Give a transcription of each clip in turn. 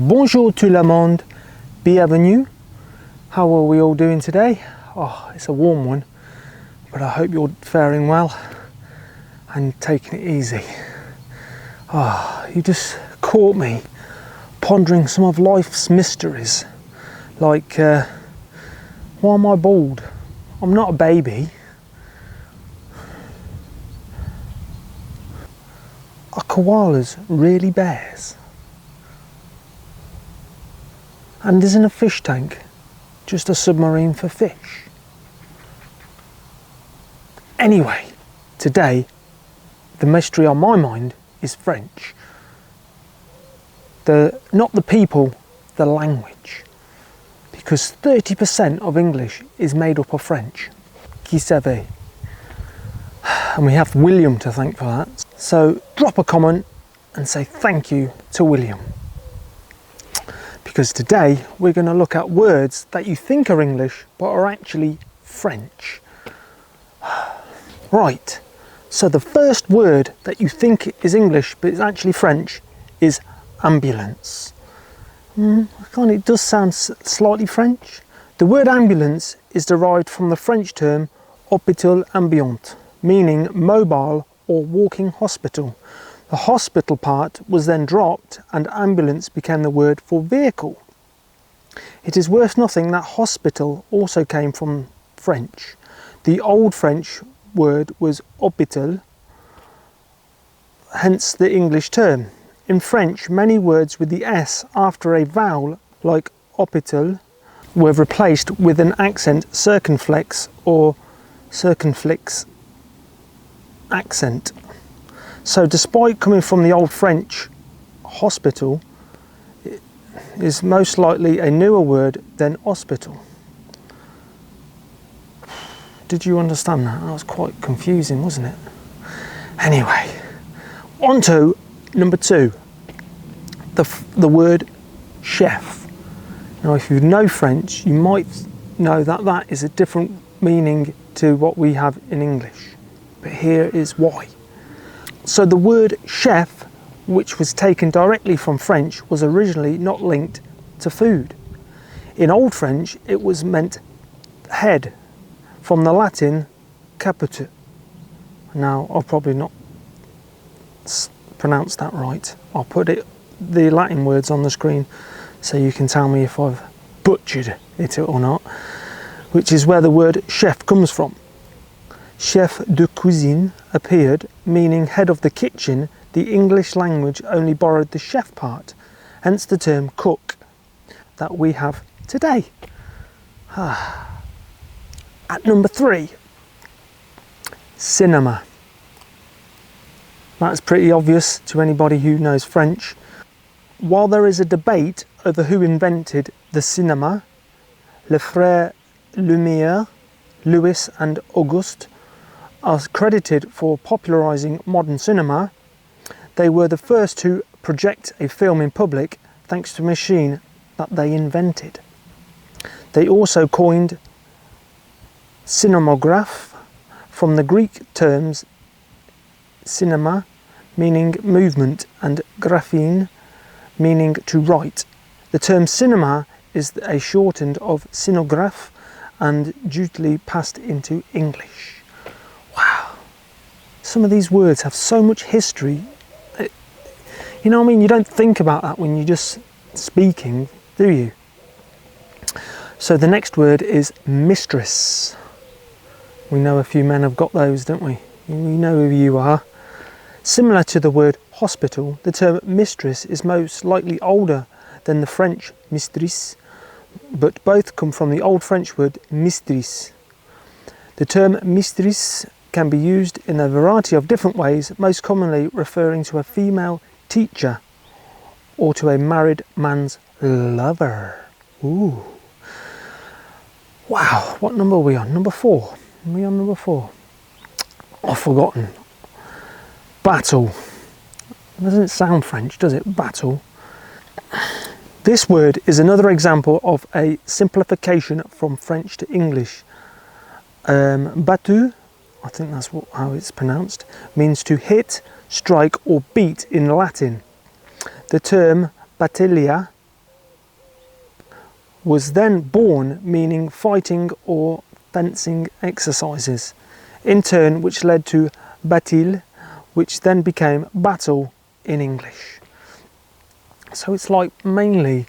Bonjour tout le monde, bienvenue. How are we all doing today? Oh, it's a warm one, but I hope you're faring well and taking it easy. Oh, you just caught me pondering some of life's mysteries, like why am I bald? I'm not a baby. Are koalas really bears? And isn't a fish tank just a submarine for fish? Anyway, today the mystery on my mind is French. Not the people, the language. Because 30% of English is made up of French. Qui savait? And we have William to thank for that. So drop a comment and say thank you to William. Because today we're going to look at words that you think are English but are actually French. Right, so the first word that you think is English but is actually French is ambulance. It does sound slightly French. The word ambulance is derived from the French term hôpital ambulant, meaning mobile or walking hospital. The hospital part was then dropped and ambulance became the word for vehicle. It is worth noting that hospital also came from French. The old French word was hôpital, hence the English term. In French, many words with the S after a vowel, like hôpital, were replaced with an accent circumflex or circumflex accent. So despite coming from the old French hospital, it is most likely a newer word than hospital. Did you understand that? That was quite confusing, wasn't it? Anyway, on to number two, the word chef. Now if you know French, you might know that that is a different meaning to what we have in English. But here is why. So the word chef, which was taken directly from French, was originally not linked to food. In Old French, it was meant head, from the Latin caput. Now, I'll probably not pronounce that right. I'll put the Latin words on the screen so you can tell me if I've butchered it or not, which is where the word chef comes from. Chef de cuisine appeared, meaning head of the kitchen. The English language only borrowed the chef part, hence the term cook that we have today. At number three, cinema. That's pretty obvious to anybody who knows French. While there is a debate over who invented the cinema, les frères Lumière, Louis and Auguste, are credited for popularising modern cinema. They were the first to project a film in public thanks to a machine that they invented. They also coined cinematograph from the Greek terms cinema, meaning movement, and graphene, meaning to write. The term cinema is a shortened of cinograph and duly passed into English. Wow, some of these words have so much history. You know what I mean? You don't think about that when you're just speaking, do you? So the next word is mistress. We know a few men have got those, don't we? We know who you are. Similar to the word hospital, the term mistress is most likely older than the French mistress, but both come from the old French word mistress. The term mistress can be used in a variety of different ways, most commonly referring to a female teacher or to a married man's lover. Ooh. Wow, what number are we on? Number 4. Are we on number 4? I've forgotten. Battle. Doesn't sound French, does it? Battle. This word is another example of a simplification from French to English. Battu, I think that's how it's pronounced, means to hit, strike or beat in Latin. The term battaglia was then born, meaning fighting or fencing exercises, in turn which led to batil, which then became battle in English. So it's like mainly,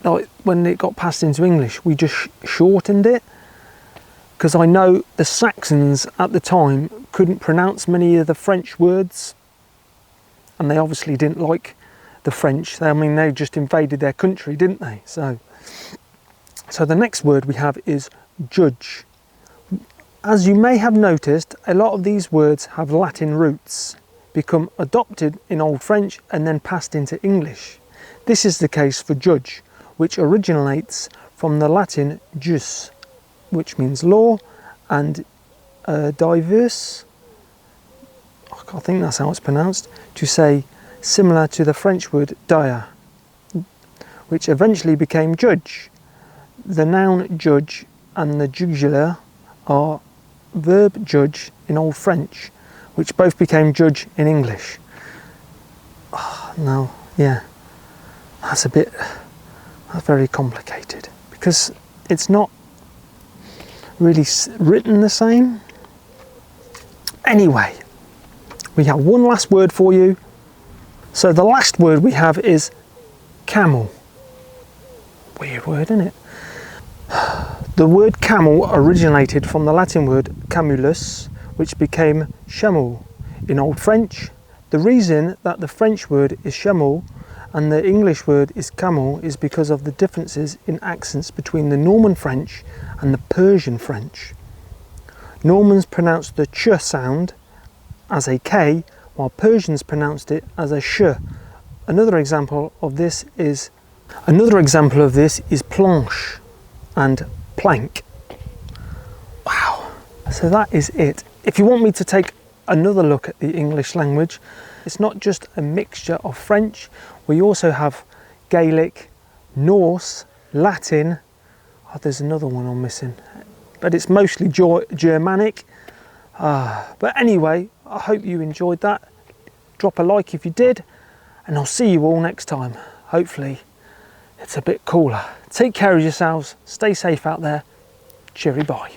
like when it got passed into English, we just shortened it, because I know the Saxons at the time couldn't pronounce many of the French words, and they obviously didn't like the French. They just invaded their country, didn't they? So the next word we have is judge. As you may have noticed, a lot of these words have Latin roots, become adopted in Old French and then passed into English. This is the case for judge, which originates from the Latin jus, which means law, and diverse, I think that's how it's pronounced, to say similar to the French word dire, which eventually became judge. The noun judge and the jugular are verb judge in Old French, which both became judge in English. Now, yeah, that's very complicated, because it's not really written the same. Anyway, we have one last word for you. So the last word we have is camel. Weird word, isn't it? The word camel originated from the Latin word camulus, which became chameau in Old French. The reason that the French word is chameau and the English word is camel is because of the differences in accents between the Norman French and the Persian French. Normans pronounced the ch sound as a k, while Persians pronounced it as a sh. Another example of this is planche and plank. Wow. So that is it. If you want me to take another look at the English language, it's not just a mixture of French. We also have Gaelic, Norse, Latin. There's another one I'm missing, but it's mostly Germanic. But anyway, I hope you enjoyed that. Drop a like if you did, and I'll see you all next time. Hopefully it's a bit cooler. Take care of yourselves, stay safe out there. Cheery bye.